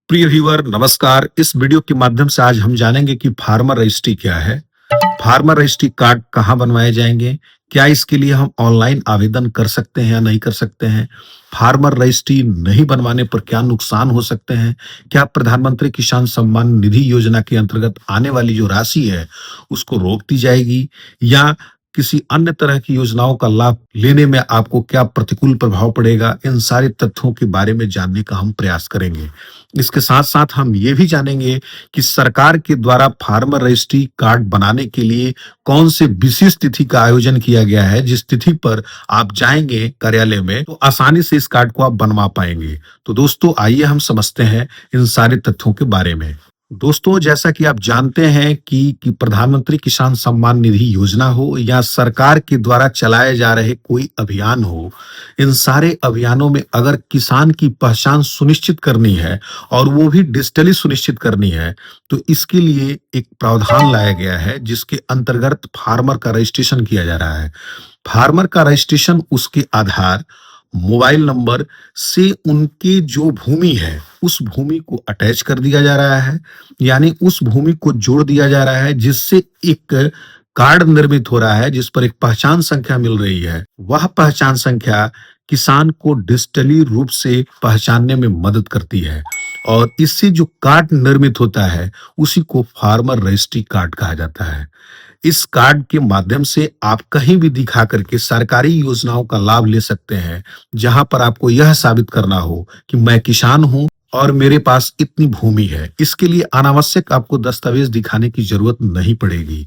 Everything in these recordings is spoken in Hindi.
प्रिय व्यूअर नमस्कार। इस वीडियो के माध्यम से आज हम जानेंगे कि फार्मर रजिस्ट्री क्या है, फार्मर रजिस्ट्री कार्ड कहाँ बनवाए जाएंगे, क्या इसके लिए हम ऑनलाइन आवेदन कर सकते हैं या नहीं कर सकते हैं, फार्मर रजिस्ट्री नहीं बनवाने पर क्या नुकसान हो सकते हैं, क्या प्रधानमंत्री किसान सम्मान निधि योजना के अंतर्गत आने वाली जो राशि है उसको रोक दी जाएगी या किसी अन्य तरह की योजनाओं का लाभ लेने में आपको क्या प्रतिकूल प्रभाव पड़ेगा। इन सारे तथ्यों के बारे में जानने का हम प्रयास करेंगे। इसके साथ साथ हम ये भी जानेंगे कि सरकार के द्वारा फार्मर रजिस्ट्री कार्ड बनाने के लिए कौन से विशेष तिथि का आयोजन किया गया है, जिस तिथि पर आप जाएंगे कार्यालय में तो आसानी से इस कार्ड को आप बनवा पाएंगे। तो दोस्तों आइए हम समझते हैं इन सारे तथ्यों के बारे में। दोस्तों जैसा कि आप जानते हैं कि प्रधानमंत्री किसान सम्मान निधि योजना हो या सरकार के द्वारा चलाए जा रहे कोई अभियान हो, इन सारे अभियानों में अगर किसान की पहचान सुनिश्चित करनी है और वो भी डिजिटली सुनिश्चित करनी है तो इसके लिए एक प्रावधान लाया गया है जिसके अंतर्गत फार्मर का रजिस्ट्रेशन किया जा रहा है। फार्मर का रजिस्ट्रेशन उसके आधार, मोबाइल नंबर से उनकी जो भूमि है उस भूमि को अटैच कर दिया जा रहा है, यानी उस भूमि को जोड़ दिया जा रहा है जिससे एक कार्ड निर्मित हो रहा है जिस पर एक पहचान संख्या मिल रही है। वह पहचान संख्या किसान को डिजिटली रूप से पहचानने में मदद करती है और इससे जो कार्ड निर्मित होता है उसी को फार्मर रजिस्ट्री कार्ड कहा जाता है। इस कार्ड के माध्यम से आप कहीं भी दिखा करके सरकारी योजनाओं का लाभ ले सकते हैं, जहां पर आपको यह साबित करना हो कि मैं किसान हूं और मेरे पास इतनी भूमि है। इसके लिए अनावश्यक आपको दस्तावेज दिखाने की जरूरत नहीं पड़ेगी।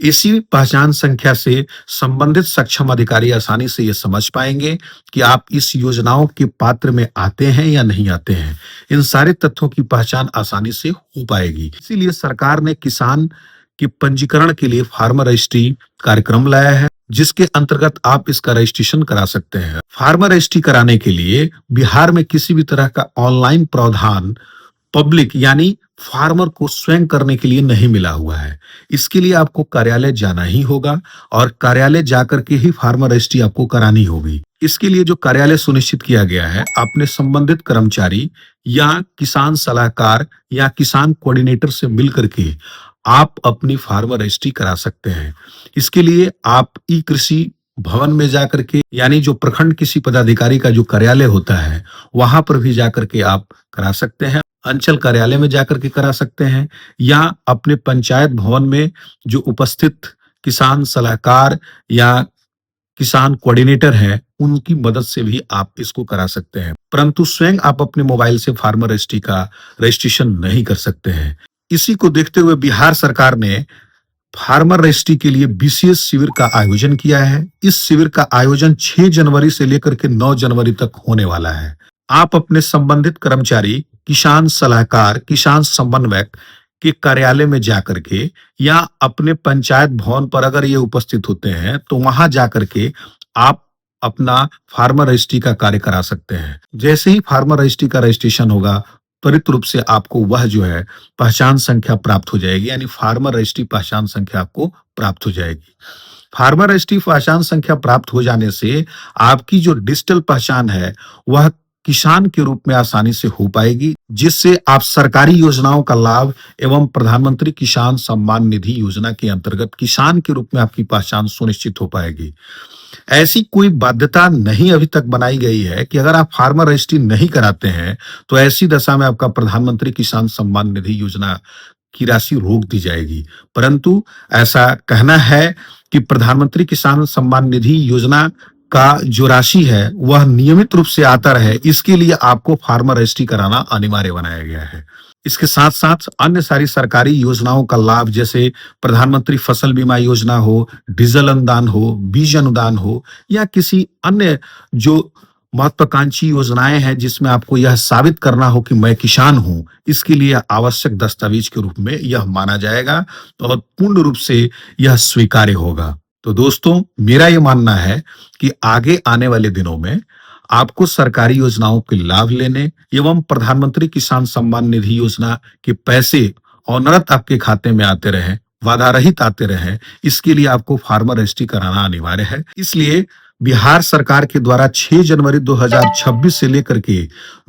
इसी पहचान संख्या से संबंधित सक्षम अधिकारी आसानी से ये समझ पाएंगे कि आप इस योजनाओं के पात्र में आते हैं या नहीं आते हैं। इन सारे तथ्यों की पहचान आसानी से हो पाएगी। इसीलिए सरकार ने किसान के पंजीकरण के लिए फार्मर रजिस्ट्री कार्यक्रम लाया है जिसके अंतर्गत आप इसका रजिस्ट्रेशन करा सकते हैं। फार्मर रजिस्ट्री कराने के लिए बिहार में किसी भी तरह का ऑनलाइन प्रावधान पब्लिक यानी फार्मर को स्वयं करने के लिए नहीं मिला हुआ है। इसके लिए आपको कार्यालय जाना ही होगा और कार्यालय जाकर के ही फार्मर रजिस्ट्री आपको करानी होगी। इसके लिए जो कार्यालय सुनिश्चित किया गया है, अपने संबंधित कर्मचारी या किसान सलाहकार या किसान कोऑर्डिनेटर से मिलकर के आप अपनी फार्मर रजिस्ट्री करा सकते हैं। इसके लिए आप ई कृषि भवन में जाकर के यानी जो प्रखंड कृषि पदाधिकारी का जो कार्यालय होता है वहां पर भी जाकर के आप करा सकते हैं, अंचल कार्यालय में जाकर के करा सकते हैं या अपने पंचायत भवन में जो उपस्थित किसान सलाहकार या किसान कोऑर्डिनेटर है उनकी मदद से भी आप इसको करा सकते हैं, परंतु स्वयं आप अपने मोबाइल से फार्मर रजिस्ट्री का रजिस्ट्रेशन नहीं कर सकते हैं। इसी को देखते हुए बिहार सरकार ने फार्मर रजिस्ट्री के लिए विशेष शिविर का आयोजन किया है। इस शिविर का आयोजन 6 जनवरी से लेकर के 9 जनवरी तक होने वाला है। आप अपने संबंधित कर्मचारी, किसान सलाहकार, किसान समन्वयक के कार्यालय में जाकर के या अपने पंचायत भवन पर अगर ये उपस्थित होते हैं तो वहां जाकर के आप अपना फार्मर रजिस्ट्री का कार्य करा सकते हैं। जैसे ही फार्मर रजिस्ट्री का रजिस्ट्रेशन होगा त्वरित रूप से आपको वह जो है पहचान संख्या प्राप्त हो जाएगी, यानी फार्मर रजिस्ट्री पहचान संख्या आपको प्राप्त हो जाएगी। फार्मर रजिस्ट्री पहचान संख्या प्राप्त हो जाने से आपकी जो डिजिटल पहचान है वह किसान के रूप में आसानी से हो पाएगी, जिससे आप सरकारी योजनाओं का लाभ एवं प्रधानमंत्री किसान सम्मान निधि योजना के अंतर्गत किसान के रूप में आपकी पहचान सुनिश्चित हो पाएगी। ऐसी कोई बाध्यता नहीं अभी तक बनाई गई है कि अगर आप फार्मर रजिस्ट्री नहीं कराते हैं तो ऐसी दशा में आपका प्रधानमंत्री किसान सम्मान निधि योजना की राशि रोक दी जाएगी, परंतु ऐसा कहना है कि प्रधानमंत्री किसान सम्मान निधि योजना का जो राशि है वह नियमित रूप से आता रहे, इसके लिए आपको फार्मर रजिस्ट्री कराना अनिवार्य बनाया गया है। इसके साथ साथ अन्य सारी सरकारी योजनाओं का लाभ जैसे प्रधानमंत्री फसल बीमा योजना हो, डीजल अनुदान हो, बीज अनुदान हो या किसी अन्य जो महत्वाकांक्षी योजनाएं हैं जिसमें आपको यह साबित करना हो कि मैं किसान हूं, इसके लिए आवश्यक दस्तावेज के रूप में यह माना जाएगा और पूर्ण रूप से यह स्वीकार्य होगा। तो दोस्तों मेरा यह मानना है कि आगे आने वाले दिनों में आपको सरकारी योजनाओं के लाभ लेने एवं प्रधानमंत्री किसान सम्मान निधि योजना के पैसे अनवरत आपके खाते में आते रहे, वादा रहित आते रहे, इसके लिए आपको फार्मर रजिस्ट्री कराना अनिवार्य है। इसलिए बिहार सरकार के द्वारा 6 जनवरी 2026 से लेकर के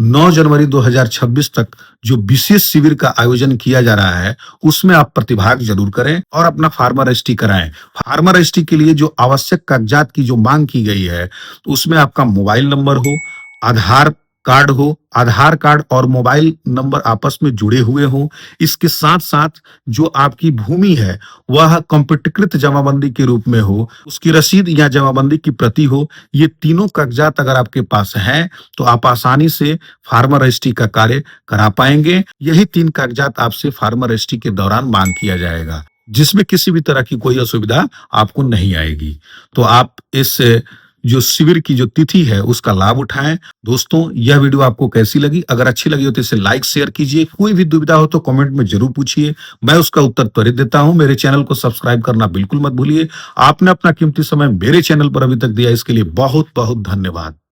9 जनवरी 2026 तक जो विशेष शिविर का आयोजन किया जा रहा है, उसमें आप प्रतिभाग जरूर करें और अपना फार्मर रजिस्ट्री कराएं। फार्मर रजिस्ट्री के लिए जो आवश्यक कागजात की जो मांग की गई है, उसमें आपका मोबाइल नंबर हो, आधार कार्ड हो, आधार कार्ड और मोबाइल नंबर आपस में जुड़े हुए हों। इसके साथ साथ जो आपकी भूमि है वह कंप्यूटरीकृत जमाबंदी के रूप में हो, उसकी रसीद या जमाबंदी की प्रति हो। ये तीनों कागजात अगर आपके पास हैं तो आप आसानी से फार्मर रजिस्ट्री का कार्य करा पाएंगे। यही 3 कागजात आपसे फार्मर रजिस्ट्री के दौरान मांग किया जाएगा, जिसमें किसी भी तरह की कोई असुविधा आपको नहीं आएगी। तो आप इस जो शिविर की जो तिथि है उसका लाभ उठाएं। दोस्तों, यह वीडियो आपको कैसी लगी? अगर अच्छी लगी हो तो इसे लाइक शेयर कीजिए। कोई भी दुविधा हो तो कमेंट में जरूर पूछिए, मैं उसका उत्तर त्वरित देता हूं। मेरे चैनल को सब्सक्राइब करना बिल्कुल मत भूलिए। आपने अपना कीमती समय मेरे चैनल पर अभी तक दिया, इसके लिए बहुत बहुत धन्यवाद।